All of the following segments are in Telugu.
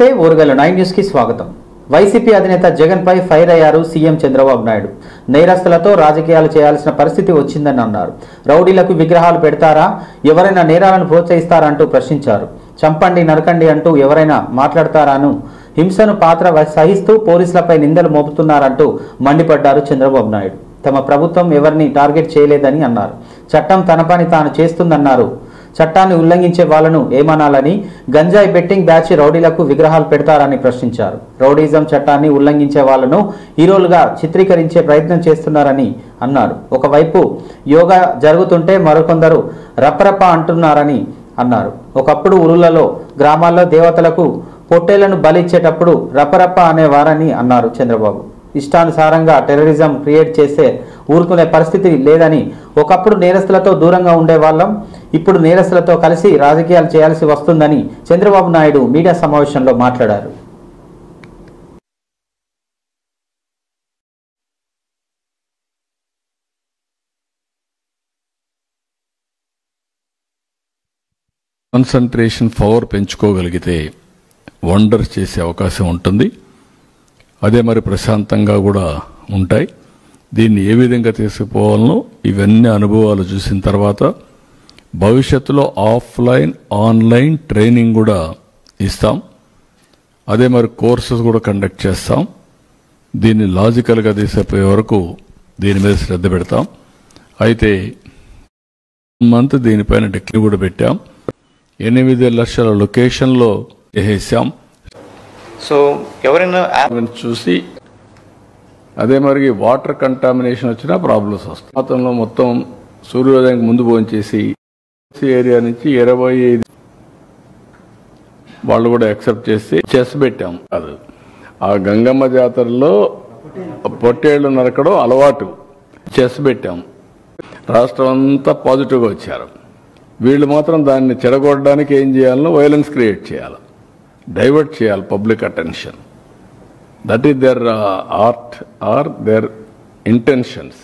నమస్తే ఓరుగల్లు 9 న్యూస్ కి స్వాగతం. వైసీపీ అధినేత జగన్ పై ఫైర్ అయ్యారు సీఎం చంద్రబాబు నాయుడు. నేరస్తులతో రాజకీయాలు చేయాల్సిన పరిస్థితి వచ్చిందని అన్నారు. రౌడీలకు విగ్రహాలు పెడతారా, ఎవరైనా నేరాలను ప్రోత్సహిస్తారంటూ ప్రశ్నించారు. చంపండి నరకండి అంటూ ఎవరైనా మాట్లాడతారాను హింసను పాత్ర సహిస్తూ పోలీసులపై నిందలు మోపుతున్నారంటూ మండిపడ్డారు చంద్రబాబు నాయుడు. తమ ప్రభుత్వం ఎవరిని టార్గెట్ చేయలేదని అన్నారు. చట్టం తన పని తాను చేస్తుందన్నారు. చట్టాన్ని ఉల్లంఘించే వాళ్లను ఏమనాలని, గంజాయి బెట్టింగ్ బ్యాచ్ రౌడీలకు విగ్రహాలు పెడతారని ప్రశ్నించారు. రౌడీజం చట్టాన్ని ఉల్లంఘించే వాళ్లను హీరోలుగా చిత్రీకరించే ప్రయత్నం చేస్తున్నారని అన్నారు. ఒకవైపు యోగా జరుగుతుంటే మరికొందరు రప్పరప్ప అంటున్నారని అన్నారు. ఒకప్పుడు ఊరులలో గ్రామాల్లో దేవతలకు పొట్టేళ్లను బలిచ్చేటప్పుడు రప్పరప్ప అనేవారని అన్నారు చంద్రబాబు. ఇష్టానుసారంగా టెర్రరిజం క్రియేట్ చేస్తే ఊరుకునే పరిస్థితి లేదని, ఒకప్పుడు నేరస్తులతో దూరంగా ఉండేవాళ్ళం, ఇప్పుడు నేరస్తులతో కలిసి రాజకీయాలు చేయాల్సి వస్తుందని చంద్రబాబు నాయుడు మీడియా సమావేశంలో మాట్లాడారు. కాన్సంట్రేషన్ పవర్ పెంచుకోగలిగితే వండర్ చేసే అవకాశం ఉంటుంది. అదే మరి ప్రశాంతంగా కూడా ఉంటాయి. దీన్ని ఏ విధంగా తీసుకుపోవాలనో ఇవన్నీ అనుభవాలు చూసిన తర్వాత భవిష్యత్తులో ఆఫ్లైన్ ఆన్లైన్ ట్రైనింగ్ కూడా ఇస్తాం. అదే మరి కోర్సెస్ కూడా కండక్ట్ చేస్తాం. దీన్ని లాజికల్గా తీసుకుపోయే వరకు దీని మీద శ్రద్ధ పెడతాం. అయితే మంత్ దీనిపైన డిక్లరేషన్ కూడా పెట్టాం. 8 లక్షల లొకేషన్లో వేసాం. సో ఎవరైనా చూసి అదే మరి వాటర్ కంటామినేషన్ వచ్చినా ప్రాబ్లమ్స్ వస్తాయి. గతంలో మొత్తం సూర్యోదయానికి ముందు భోంచేసి ఏరియా నుంచి 25 వాళ్ళు కూడా యాక్సెప్ట్ చేసి చెస్ పెట్టాం. కాదు, ఆ గంగమ్మ జాతరలో పొట్టేళ్లు నరకడం అలవాటు, చెస్ పెట్టాం. రాష్ట్రం అంతా పాజిటివ్గా వచ్చారు. వీళ్ళు మాత్రం దాన్ని చెడగొట్టడానికి ఏం చేయాలనో వైలెన్స్ క్రియేట్ చేయాలి, డైవర్ట్ చేయాలి public attention. That is their art or their intentions.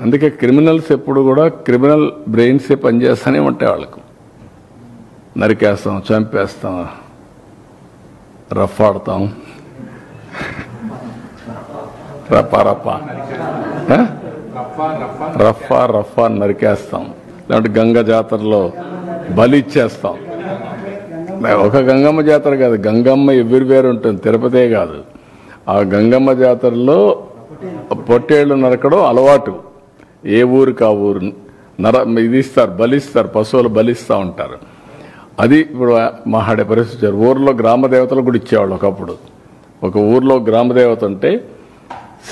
అందుకే క్రిమినల్స్ ఎప్పుడు కూడా క్రిమినల్ బ్రెయిన్సే పనిచేస్తూనే ఉంటాయి. వాళ్ళకు నరికేస్తాం, చంపేస్తాం, రఫాడతాం, రఫా రఫా రఫా నరికేస్తాం. లేదంటే గంగ జాతరలో బలి ఇచ్చేస్తాం. ఒక గంగమ్మ జాతర కాదు, గంగమ్మ ఎవ్రీవేర్ ఉంటుంది, తిరుపతే కాదు. ఆ గంగమ్మ జాతరలో పొట్టేళ్లు నరకడం అలవాటు. ఏ ఊరికి ఆ ఊరు ఇది ఇస్తారు, బలిస్తారు, పశువులు బలిస్తూ ఉంటారు. అది ఇప్పుడు మాట్లాడే పరిస్థితి. ఊర్లో గ్రామ దేవతలు కూడా ఇచ్చేవాళ్ళు. ఒకప్పుడు ఒక ఊర్లో గ్రామ దేవత ఉంటే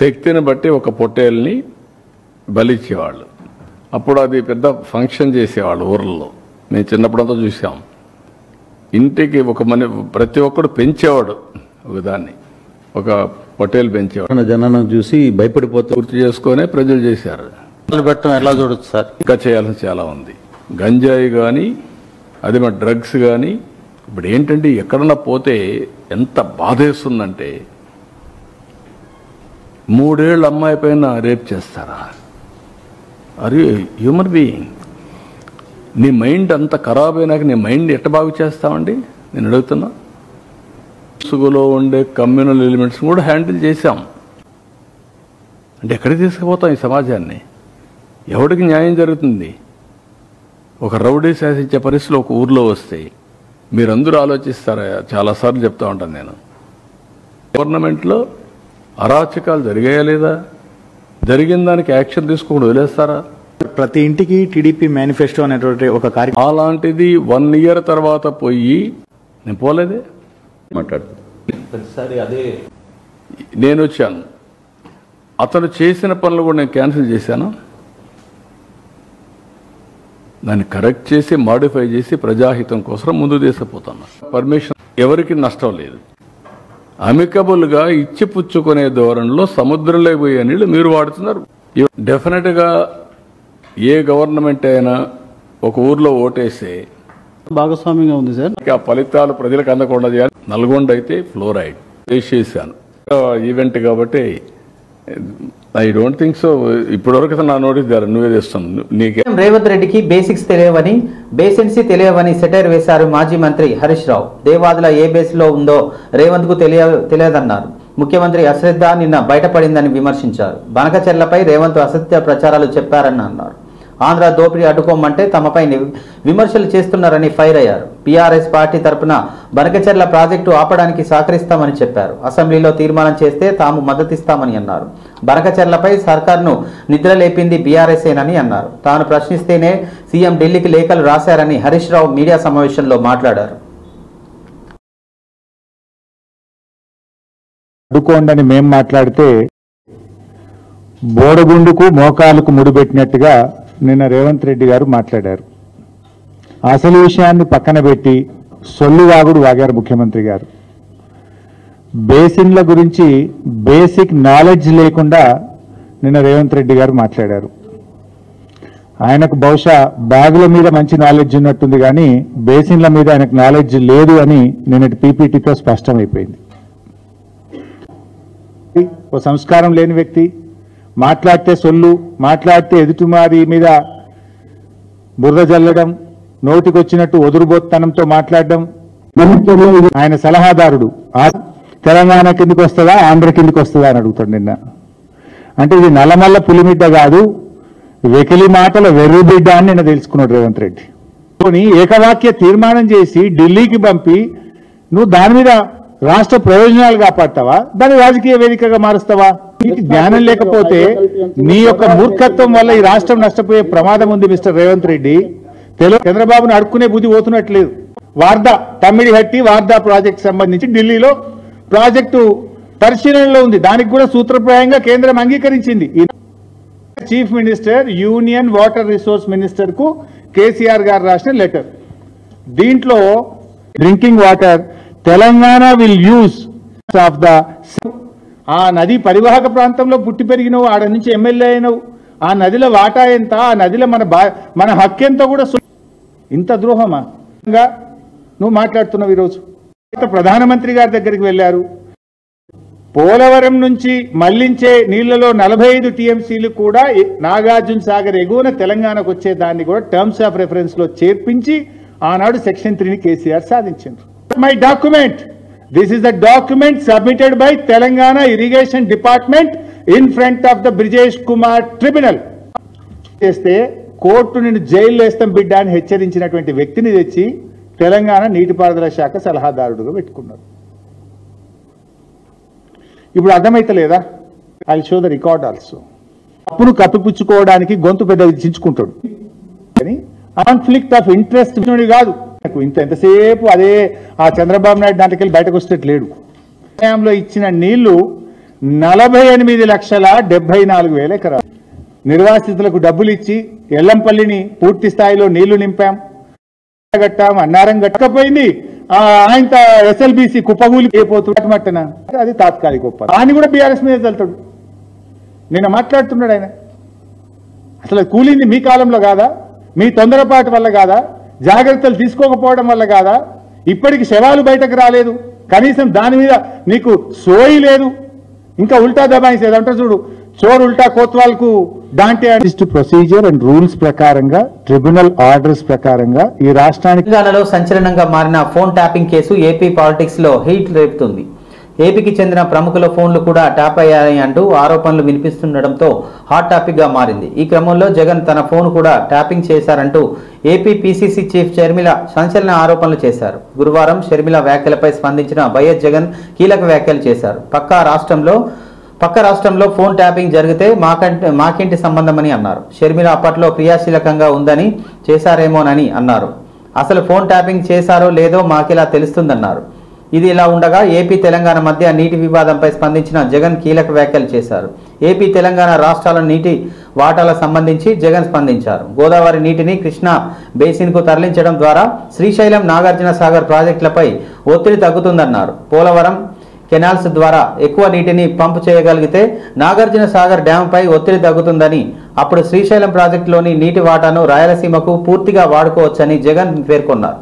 శక్తిని బట్టి ఒక పొట్టేల్ని బలిచ్చేవాళ్ళు. అప్పుడు అది పెద్ద ఫంక్షన్ చేసేవాళ్ళు ఊర్లలో. మేము చిన్నప్పుడంతా చూసాం. ఇంటికి ప్రతి ఒక్కడు పెంచేవాడు ఒకదాన్ని, ఒక పొట్టేలు పెంచేవాడు. జనాన్ని చూసి భయపడిపోతే పూర్తి చేసుకునే ప్రజలు చేశారు. పెట్టడం ఎలా చూడొచ్చు సార్? ఇంకా చేయాల్సిన చాలా ఉంది. గంజాయి కానీ అదే మరి డ్రగ్స్ కానీ. ఇప్పుడు ఏంటంటే ఎక్కడన్నా పోతే ఎంత బాధేస్తుందంటే, 3 ఏళ్ళ అమ్మాయి పైన రేప్ చేస్తారా? అరే హ్యూమన్ బీయింగ్, నీ మైండ్ అంత ఖరాబ్ అయినాక నీ మైండ్ ఎట్ట బాగు చేస్తామండి నేను అడుగుతున్నా. ముసుగులో ఉండే కమ్యూనల్ ఎలిమెంట్స్ కూడా హ్యాండిల్ చేశాం. అంటే ఎక్కడికి తీసుకుపోతాం ఈ సమాజాన్ని? ఎవడికి న్యాయం జరుగుతుంది? ఒక రౌడీ శాసించే పరిస్థితులు ఒక ఊర్లో వస్తాయి. మీరందరూ ఆలోచిస్తారా? చాలాసార్లు చెప్తా ఉంటాను నేను. గవర్నమెంట్లో అరాచకాలు జరిగాయా లేదా? జరిగిన దానికి యాక్షన్ తీసుకోకుండా వదిలేస్తారా? ప్రతి ఇంటికి టీడీపీ మేనిఫెస్టో అనేటువంటి ఒక కార్యక్రమం అలాంటిది 1 ఇయర్ తర్వాత పోయి నేను పోలేదే అదే నేను వచ్చాను. అతను చేసిన పనులు కూడా నేను క్యాన్సిల్ చేశాను. దాన్ని కరెక్ట్ చేసి మాడిఫై చేసి ప్రజాహితం కోసం ముందు తీసుకుపోతాను. పర్మిషన్ ఎవరికి నష్టం లేదు. అమికబుల్గా ఇచ్చి పుచ్చుకునే ధోరణిలో సముద్రంలో పోయే నీళ్లు మీరు వాడుతున్నారు. డెఫినెట్గా ఏ గవర్నమెంట్ అయినా ఒక ఊర్లో ఓటేస్తే భాగస్వామ్యంగా ఉంది సార్. ఆ ఫలితాలు ప్రజలకు అందకుండా చేయాలి. నల్గొండ అయితే ఫ్లోరైడ్ వేసేసాను ఈవెంట్ కాబట్టి ఐ డోంట్ థింక్ సో. ఇప్పటివరకు నా నోటీస్ ద్వారా నువ్వే తెస్తాను. నీకే రేవంత్ రెడ్డికి బేసిక్స్ తెలియవని, బేసెన్సీ తెలియవని సెటైర్ వేశారు మాజీ మంత్రి హరీష్ రావు. దేవాదుల ఏ బేస్లో ఉందో రేవంత్ కు తెలియదన్నారు. ముఖ్యమంత్రి అశ్రద్ధ నిన్న బయటపడిందని విమర్శించారు. బనకచెర్లపై రేవంత్ అసత్య ప్రచారాలు చెప్పారని అన్నారు. ఆంధ్ర దోపిడీ అడ్డుకోమంటే తమపై విమర్శలు చేస్తున్నారని ఫైర్ అయ్యారు. బీఆర్ఎస్ పార్టీ తరపున బనకచెర్ల ప్రాజెక్టు ఆపడానికి సహకరిస్తామని చెప్పారు. అసెంబ్లీలో తీర్మానం చేస్తే తాము మద్దతిస్తామని అన్నారు. బనకచెర్లపై సర్కార్ను నిద్రలేపింది బీఆర్ఎస్ఏనని అన్నారు. తాను ప్రశ్నిస్తేనే సీఎం ఢిల్లీకి లేఖలు రాశారని హరీష్ రావు మీడియా సమావేశంలో మాట్లాడారు. అడ్డుకోండని మేం మాట్లాడితే బోడగుండుకు మోకాలకు ముడిపెట్టినట్టుగా నిన్న రేవంత్ రెడ్డి గారు మాట్లాడారు. అసలు విషయాన్ని పక్కన పెట్టి సొల్లువాగుడు వాగారు ముఖ్యమంత్రి గారు. బేసిన్ల గురించి బేసిక్ నాలెడ్జ్ లేకుండా నిన్న రేవంత్ రెడ్డి గారు మాట్లాడారు. ఆయనకు బహుశా బ్యాగుల మీద మంచి నాలెడ్జ్ ఉన్నట్టుంది, కానీ బేసిన్ల మీద ఆయనకు నాలెడ్జ్ లేదు అని నిన్నటి పీపీటీతో స్పష్టమైపోయింది. ఓ సంస్కారం లేని వ్యక్తి, మాట్లాడితే సొల్లు, మాట్లాడితే ఎదుటిమారి మీద బురద జల్లడం, నోటికొచ్చినట్టు ఒదురుబోత్తనంతో మాట్లాడడం. ఆయన సలహాదారుడు తెలంగాణ కిందికి వస్తుందా ఆంధ్ర కిందికి వస్తుందా అని అడుగుతాడు నిన్న. అంటే ఇది నల్లమల్ల పులిమిడ్డ కాదు, వెకిలి మాటల వెర్రిబిడ్డ అని నిన్న తెలుసుకున్నాడు రేవంత్ రెడ్డి. ఏకవాక్య తీర్మానం చేసి ఢిల్లీకి పంపి నువ్వు దాని మీద రాష్ట్ర ప్రయోజనాలు కాపాడతావా, దాన్ని రాజకీయ వేదికగా మారుస్తావా? నీకు జ్ఞానం లేకపోతే నీ యొక్క మూర్ఖత్వం వల్ల ఈ రాష్ట్రం నష్టపోయే ప్రమాదం ఉంది మిస్టర్ రేవంత్ రెడ్డి. చంద్రబాబును అడుక్కునే బుద్ధి పోతున్నట్లేదు. వార్దా తమ్మిడిహట్టి వార్దా ప్రాజెక్ట్ సంబంధించి ఢిల్లీలో ప్రాజెక్టు పరిశీలనలో ఉంది. దానికి కూడా సూత్రప్రాయంగా కేంద్రం అంగీకరించింది. Chief minister union water resource minister కు కేసీఆర్ గారు రాసిన లెటర్. దీంట్లో drinking water Telangana will use of the, ఆ నది పరివాహక ప్రాంతంలో పుట్టి పెరిగినవు, ఆడ నుంచి ఎమ్మెల్యే అయినవు, ఆ నదిలో వాటా ఎంత, ఆ నదిలో మన హక్కు ఎంత కూడా. ఇంత ద్రోహమా నువ్వు మాట్లాడుతున్నావు? ఈరోజు ప్రధానమంత్రి గారి దగ్గరికి వెళ్ళారు. పోలవరం నుంచి మళ్లించే నీళ్లలో 45 టీఎంసీలు కూడా నాగార్జున సాగర్ ఎగువన తెలంగాణకు వచ్చే దాన్ని కూడా టర్మ్స్ ఆఫ్ రెఫరెన్స్ లో చేర్పించి ఆనాడు సెక్షన్ 3ని కేసీఆర్ సాధించారు. My document, this is the document submitted by Telangana irrigation department in front of the Brijesh Kumar tribunal. చేస్తే కోర్టు నిన్ను జైల్లో వేస్తాం బిడ్డ అని హెచ్చరించినటువంటి వ్యక్తిని తెచ్చి తెలంగాణ నీటిపారుదల శాఖ సలహాదారుడుగా పెట్టుకున్నారు. ఇప్పుడు అర్థమైతలేదా? I show the record also. అప్పుడు కప్పిపుచ్చుకోవడానికి గొంతు పెద్ద చించుకుంటాడు, కానీ కాన్ఫ్లిక్ట్ ఆఫ్ ఇంట్రెస్ట్ కాదు. ఎంతసేపు అదే ఆ చంద్రబాబు నాయుడు దాంట్లోకి బయటకు వస్తేట్లేడు. సమయంలో ఇచ్చిన నీళ్లు 48,74,000 ఎకరాలు. నిర్వాసితులకు డబ్బులు ఇచ్చి ఎల్లంపల్లిని పూర్తి స్థాయిలో నీళ్లు నింపాం, కట్టాం, అన్నారం కట్టకపోయింది. ఆయన ఎస్ఎల్బిసి కుప్పగూలి అయిపోతున్నట్టన అది తాత్కాలిక ఒప్పందం. ఆయన కూడా బీఆర్ఎస్ మీద వెళ్తాడు. నిన్న మాట్లాడుతున్నాడు ఆయన. అసలు కూలింది మీ కాలంలో కాదా? మీ తొందరపాటు వల్ల కాదా? జాగ్రత్తలు తీసుకోకపోవడం వల్ల కాదా? ఇప్పటికి శవాలు బయటకు రాలేదు, కనీసం దాని మీద నీకు సోయి లేదు. ఇంకా ఉల్టా దబాయిసేది అంటారు చూడు, చోరు ఉల్టా కోత్వాల్కు దాంటే ప్రొసీజర్ అండ్ రూల్స్ ప్రకారంగా, ట్రిబ్యునల్ ఆర్డర్స్ ప్రకారంగా ఈ రాష్ట్రానికి. తెలంగాణలో సంచలనంగా మారిన phone tapping case AP politics లో హీట్ రేపుతుంది. ఏపీకి చెందిన ప్రముఖుల ఫోన్లు కూడా ట్యాప్ అయ్యాయని అంటూ ఆరోపణలు వినిపిస్తుండటంతో హాట్ టాపిక్ గా మారింది. ఈ క్రమంలో జగన్ తన ఫోన్ కూడా ట్యాపింగ్ చేశారంటూ ఏపీ పీసీసీ చీఫ్ షర్మిల సంచలన ఆరోపణలు చేశారు. గురువారం షర్మిల వ్యాఖ్యలపై స్పందించిన వైఎస్ జగన్ కీలక వ్యాఖ్యలు చేశారు. పక్క రాష్ట్రంలో ఫోన్ ట్యాపింగ్ జరిగితే మాకేంటి సంబంధమని అన్నారు. షర్మిల అప్పట్లో క్రియాశీలకంగా ఉందని చేశారేమోనని అన్నారు. అసలు ఫోన్ ట్యాపింగ్ చేశారో లేదో మాకిలా తెలుస్తుందన్నారు. ఇది ఇలా ఉండగా ఏపీ తెలంగాణ మధ్య నీటి వివాదంపై స్పందించిన జగన్ కీలక వ్యాఖ్యలు చేశారు. ఏపీ తెలంగాణ రాష్ట్రాల నీటి వాటాలకు సంబంధించి జగన్ స్పందించారు. గోదావరి నీటిని కృష్ణా బేసిన్కు తరలించడం ద్వారా శ్రీశైలం, నాగార్జున సాగర్ ప్రాజెక్టులపై ఒత్తిడి తగ్గుతుందన్నారు. పోలవరం కెనాల్స్ ద్వారా ఎక్కువ నీటిని పంపు చేయగలిగితే నాగార్జున సాగర్ డ్యాంపై ఒత్తిడి తగ్గుతుందని, అప్పుడు శ్రీశైలం ప్రాజెక్టులోని నీటి వాటాను రాయలసీమకు పూర్తిగా వాడుకోవచ్చని జగన్ పేర్కొన్నారు.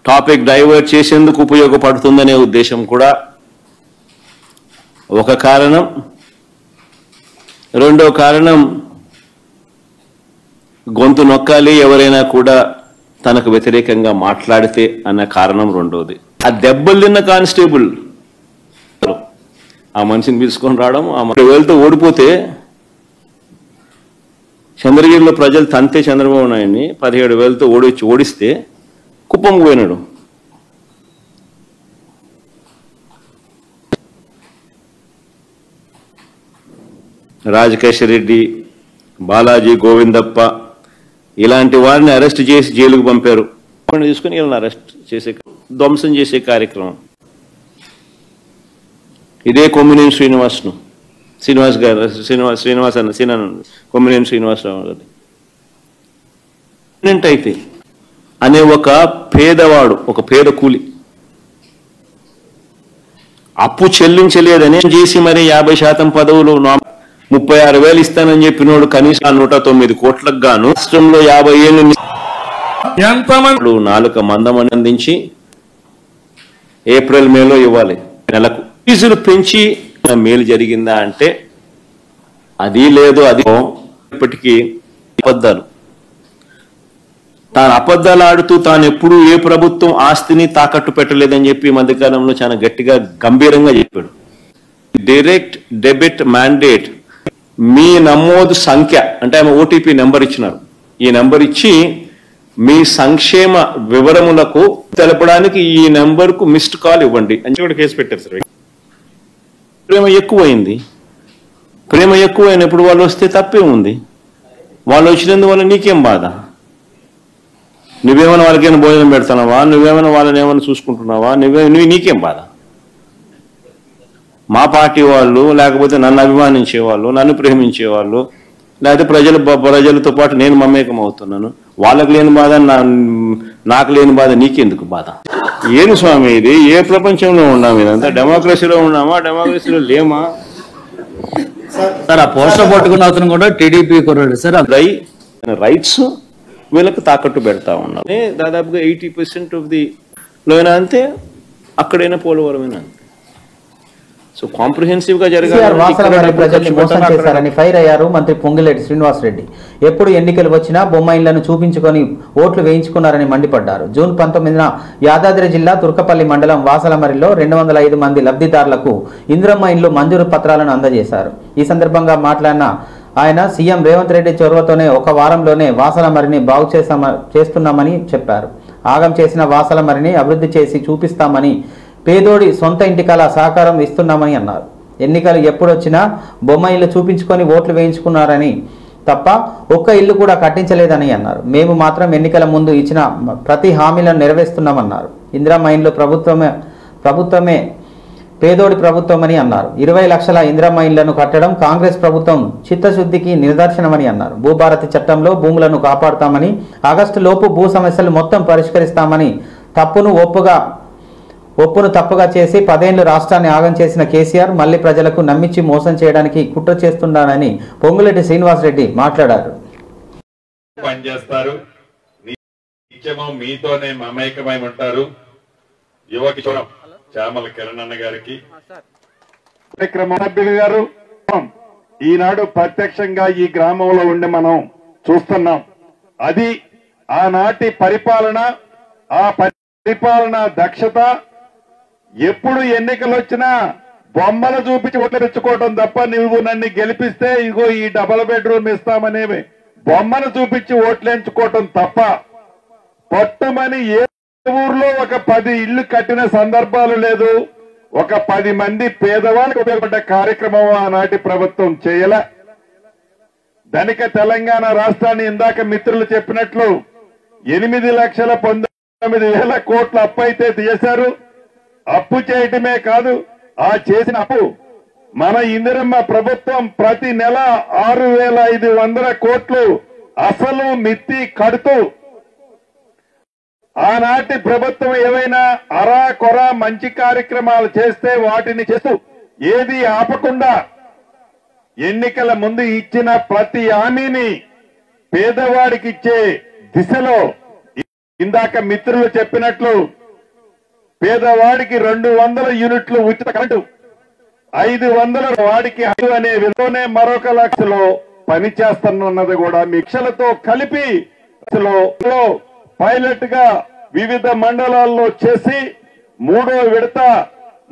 టాపిక్ డైవర్ట్ చేసేందుకు ఉపయోగపడుతుందనే ఉద్దేశం కూడా ఒక కారణం. రెండో కారణం, గొంతు నొక్కాలి ఎవరైనా కూడా తనకు వ్యతిరేకంగా మాట్లాడితే అన్న కారణం రెండోది. ఆ దెబ్బలు తిన్న కానిస్టేబుల్ ఆ మనిషిని పిలుచుకొని రావడం, ఆ 10,000తో ఓడిపోతే చంద్రగిరిలో ప్రజలు తంతే చంద్రబాబు నాయుడిని 17,000తో ఓడిస్తే కుప్పం పోయినాడు. రాజకేశ్వర రెడ్డి, బాలాజీ, గోవిందప్ప ఇలాంటి వారిని అరెస్ట్ చేసి జైలుకు పంపారు. తీసుకుని వీళ్ళని అరెస్ట్ చేసే ధ్వంసం చేసే కార్యక్రమం. ఇదే కొమ్మినేని శ్రీనివాస్ గారు కొమ్మినేని శ్రీనివాసరావు గారు అయితే అనే ఒక పేదవాడు, ఒక పేద కూలి అప్పు చెల్లించలేదని చేసి మరి 50% పదవులు 36,000 ఇస్తానని చెప్పినోడు కనీసం 109 కోట్లకు గాను రాష్ట్రంలో 50 ఏళ్ళు ఎంతమంది నాలుక మందమని అందించి ఏప్రిల్ మేలో ఇవ్వాలి. నెలకు ఫీజులు పెంచి మేలు జరిగిందా అంటే అది లేదు. అది ఇప్పటికీ అబద్ధాలు. తాను అబద్ధాలు ఆడుతూ తాను ఎప్పుడూ ఏ ప్రభుత్వం ఆస్తిని తాకట్టు పెట్టలేదని చెప్పి మధ్యకాలంలో చాలా గట్టిగా గంభీరంగా చెప్పాడు. డైరెక్ట్ డెబిట్ మ్యాండేట్ మీ నమోదు సంఖ్య అంటే ఆమె ఓటీపీ నెంబర్ ఇచ్చినారు. ఈ నెంబర్ ఇచ్చి మీ సంక్షేమ వివరములకు తెలపడానికి ఈ నెంబర్కు మిస్డ్ కాల్ ఇవ్వండి అని కూడా కేసు పెట్టారు సార్. ప్రేమ ఎక్కువైంది. ప్రేమ ఎక్కువైనప్పుడు వాళ్ళు వస్తే తప్పే ఉంది. వాళ్ళు వచ్చినందువల్ల నీకేం బాధ? నువ్వేమైనా వాళ్ళకైనా భోజనం పెడతానావా? నువ్వేమైనా వాళ్ళని ఏమైనా చూసుకుంటున్నావా? నీకేం బాధ? మా పార్టీ వాళ్ళు, లేకపోతే నన్ను అభిమానించే వాళ్ళు, నన్ను ప్రేమించే వాళ్ళు, లేకపోతే ప్రజలతో పాటు నేను మమేకం అవుతున్నాను, వాళ్ళకి లేని బాధ నాకు లేని బాధ నీకెందుకు బాధ? ఏను స్వామి ఇది? ఏ ప్రపంచంలో ఉన్నాము? ఇదంతా డెమోక్రసీలో ఉన్నామా? డెమోక్రసీలో లేమా? సార్ ఆ పోస్టర్ పట్టుకున్న అతను కూడా టీడీపీ కుర్రాడు సార్. రైట్స్ వీళ్ళకి తాకట్టు పెడతా ఉన్నారు. దాదాపుగా 80% ఆఫ్ ది లోనా అంతే, అక్కడైనా పోలవరమైనా అంతే. సో కాంప్రిహెన్సివ్ గా ప్రజల్ని మోసం చేశారని ఫైర్ అయ్యారు మంత్రి పొంగిలేటి శ్రీనివాసరెడ్డి. ఎప్పుడు ఎన్నికలు వచ్చినా బొమ్మాయిలను చూపించుకొని ఓట్లు వేయించుకున్నారని మండిపడ్డారు. జూన్ 19న యాదాద్రి జిల్లా తుర్కపల్లి మండలం వాసలమరిలో 205 మంది లబ్ధిదారులకు ఇందిరమ్మ ఇండ్లు మంజూరు పత్రాలను అందజేశారు. ఈ సందర్భంగా మాట్లాడిన ఆయన సీఎం రేవంత్ రెడ్డి చొరవతోనే ఒక వారంలోనే వాసలమరిని బాగు చేస్తున్నామని చెప్పారు. ఆగం చేసిన వాసలమరిని అభివృద్ధి చేసి చూపిస్తామని, పేదోడి సొంత ఇంటికలా సహకారం ఇస్తున్నామని అన్నారు. ఎన్నికలు ఎప్పుడొచ్చినా బొమ్మ ఇల్లు చూపించుకొని ఓట్లు వేయించుకున్నారని తప్ప ఒక్క ఇల్లు కూడా కట్టించలేదని అన్నారు. మేము మాత్రం ఎన్నికల ముందు ఇచ్చిన ప్రతి హామీలను నెరవేరుస్తున్నామన్నారు. ఇందిరమ్మ ఇండ్లు ప్రభుత్వమే పేదోడి ప్రభుత్వమని అన్నారు. 20 లక్షల ఇందిరమ్మ ఇళ్లను కట్టడం కాంగ్రెస్ ప్రభుత్వం చిత్తశుద్ధికి నిదర్శనమని అన్నారు. భూభారతి చట్టంలో భూములను కాపాడుతామని, ఆగస్టు లోపు భూ సమస్యలు మొత్తం పరిష్కరిస్తామని, ఒప్పును తప్పుగా చేసి 10 ఏళ్లు రాష్ట్రాన్ని ఆగం చేసిన కేసీఆర్ మళ్లీ ప్రజలకు నమ్మించి మోసం చేయడానికి కుట్ర చేస్తున్నాడని పొంగులేటి శ్రీనివాసరెడ్డి మాట్లాడారు. మీతోనే మమేకమై ఉంటారు. యువకిషోరం చామల కిరణ్ అన్న గారికి, సభ్యులు గారు ఈనాడు ప్రత్యక్షంగా ఈ గ్రామంలో ఉండి మనం చూస్తున్నాం. అది ఆనాటి పరిపాలన, ఆ పరిపాలన దక్షత. ఎప్పుడు ఎన్నికలు వచ్చినా బొమ్మలు చూపించి ఓట్లు తెచ్చుకోవడం తప్ప, నువ్వు నన్ను గెలిపిస్తే ఇగో ఈ డబుల్ బెడ్రూమ్ ఇస్తామనే బొమ్మను చూపించి ఓట్లేంచుకోవటం తప్ప పొట్టమని ఏ ఊర్లో ఒక 10 ఇళ్లు కట్టిన సందర్భాలు లేదు. ఒక 10 మంది పేదవాళ్ళకి ఉపయోగపడ్డ కార్యక్రమం ఆనాటి ప్రభుత్వం చేయలే. ధనిక తెలంగాణ రాష్ట్రాన్ని ఇందాక మిత్రులు చెప్పినట్లు 8,19,000 కోట్ల అప్పు అయితే చేశారు. అప్పు చేయటమే కాదు, ఆ చేసిన అప్పు మన ఇందిరమ్మ ప్రభుత్వం ప్రతి నెల 6,500 కోట్లు అసలు మిత్తి కడుతూ, ఆనాటి ప్రభుత్వం ఏవైనా అరా కొర మంచి కార్యక్రమాలు చేస్తే వాటిని చేస్తూ ఏది ఆపకుండా ఎన్నికల ముందు ఇచ్చిన ప్రతి హామీని పేదవాడికి ఇచ్చే దిశలో ఇందాక మిత్రులు చెప్పినట్లు పేదవాడికి 200 యూనిట్లు ఉచిత కరెంటు, 500 వాడికి 5 అనే విధంగానే మరొక లక్షలో పనిచేస్తున్నది కూడా మిక్షలతో కలిపి పైలట్ గా వివిధ మండలాల్లో చేసి 3వ విడత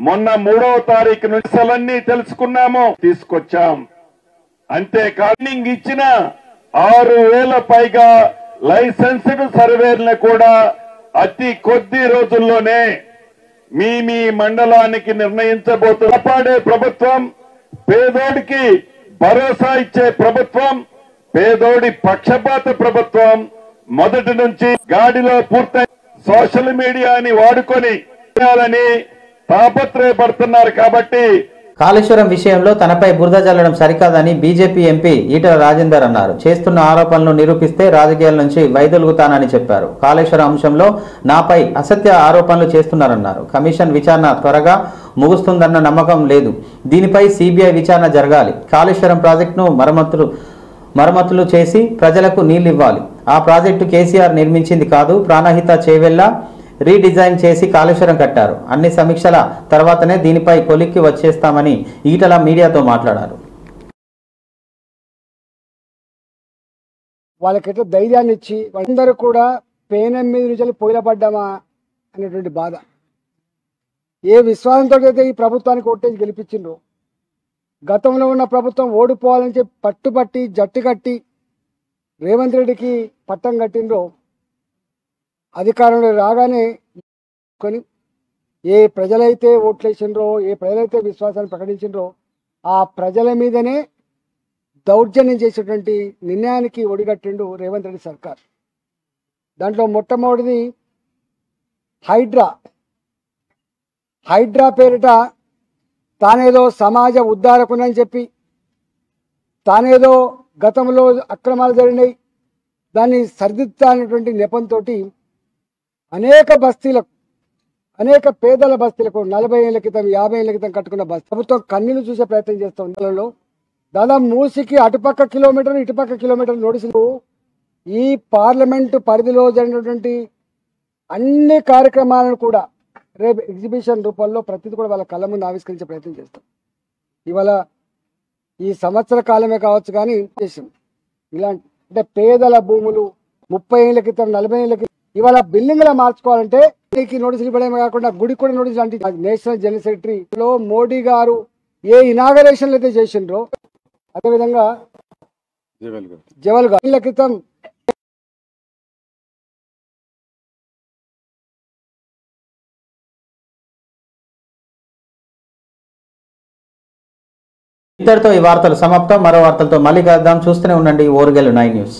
మొన్న 3వ తారీఖు నుంచి అసలన్నీ తెలుసుకున్నాము, తీసుకొచ్చాం. అంతేకాదు ఇచ్చిన 6,000 పైగా లైసెన్స్డ్ సర్వేలను కూడా అతి కొద్ది రోజుల్లోనే మీ మండలానికి నిర్ణయించబోతున్న కాపాడే ప్రభుత్వం, పేదోడికి భరోసా ఇచ్చే ప్రభుత్వం, పేదోడి పక్షపాత ప్రభుత్వం మొదటి నుంచి గాడిలో పూర్తయి సోషల్ మీడియాని వాడుకొని తాపత్రయపడుతున్నారు. కాబట్టి కాళేశ్వరం విషయంలో తనపై బురద జల్లడం సరికాదని బీజేపీ ఎంపీ ఈటల రాజేందర్ అన్నారు. చేస్తున్న ఆరోపణలను నిరూపిస్తే రాజకీయాల నుంచి వైదొలుగుతానని చెప్పారు. కాళేశ్వరం అంశంలో నాపై అసత్య ఆరోపణలు చేస్తున్నారన్నారు. కమిషన్ విచారణ త్వరగా ముగుస్తుందన్న నమ్మకం లేదు. దీనిపై సిబిఐ విచారణ జరగాలి. కాళేశ్వరం ప్రాజెక్టును మరమ్మతులు చేసి ప్రజలకు నీళ్లు ఇవ్వాలి. ఆ ప్రాజెక్టు కేసీఆర్ నిర్మించింది కాదు. ప్రాణహిత చేవెళ్ల రీడిజైన్ చేసి కాళేశ్వరం కట్టారు. అన్ని సమీక్షల తర్వాతనే దీనిపై కొలిక్కి వచ్చేస్తామని ఈటల మీడియాతో మాట్లాడారు. వాళ్ళకైతే ధైర్యాన్ని ఇచ్చి వాళ్ళందరూ కూడా పేనం మీద నుంచి పొయ్యిలపడ్డామా అనేటువంటి బాధ, ఏ విశ్వాసంతో అయితే ఈ ప్రభుత్వానికి ఓటేసి గెలిపించిండ్రో, గతంలో ఉన్న ప్రభుత్వం ఓడిపోవాలని చెప్పి పట్టుబట్టి జట్టు కట్టి రేవంత్ రెడ్డికి పట్టం కట్టిండ్రో, అధికారంలో రాగానే కొని ఏ ప్రజలైతే ఓట్లేసిండ్రో, ఏ ప్రజలైతే విశ్వాసాన్ని ప్రకటించిండ్రో ఆ ప్రజల మీదనే దౌర్జన్యం చేసేటువంటి నిర్ణయానికి ఒడిగట్టిండు రేవంత్ రెడ్డి సర్కార్. దాంట్లో మొట్టమొదటిది హైడ్రా పేరిట తానేదో సమాజ ఉద్ధారకునని చెప్పి, తానేదో గతంలో అక్రమాలు జరిగినాయి దాన్ని సరిదిద్దాలనేటువంటి నెపంతో అనేక బస్తీలకు, అనేక పేదల బస్తీలకు 40 ఏళ్ల క్రితం 50 ఏళ్ల క్రితం కట్టుకున్న బస్తీ ప్రభుత్వం కన్నీళ్లు చూసే ప్రయత్నం చేస్తుంది. దాదాపు మూసికి అటుపక్క కిలోమీటర్ ఇటుపక్క కిలోమీటర్ నోటీసులు ఈ పార్లమెంటు పరిధిలో జరిగినటువంటి అన్ని కార్యక్రమాలను కూడా రేపు ఎగ్జిబిషన్ రూపంలో ప్రతిదీ కూడా వాళ్ళ కళ్ళ ముందు ఆవిష్కరించే ప్రయత్నం చేస్తాం. ఇవాళ ఈ సంవత్సర కాలమే కావచ్చు కానీ చేసాం ఇలాంటి అంటే పేదల భూములు 30 ఏళ్ల క్రితం 40 ఏళ్ల క్రితం ఇవాళ బిల్డింగ్లా మార్చుకోవాలంటే నోటీసులు ఇవ్వడమే కాకుండా గుడికి కూడా నోటీసులు అంటే నేషనల్ జనరల్ సెక్రటరీలో మోడీ గారు ఏ ఇనాగరేషన్లు అయితే చేసిండ్రో అదేవిధంగా జవల్ గారు క్రితం ఇంతటితో ఈ వార్తలు సమాప్తం. మరో వార్తలతో మళ్ళీ కలుద్దాం. చూస్తూనే ఉండండి ఓరుగల్లు 9 న్యూస్.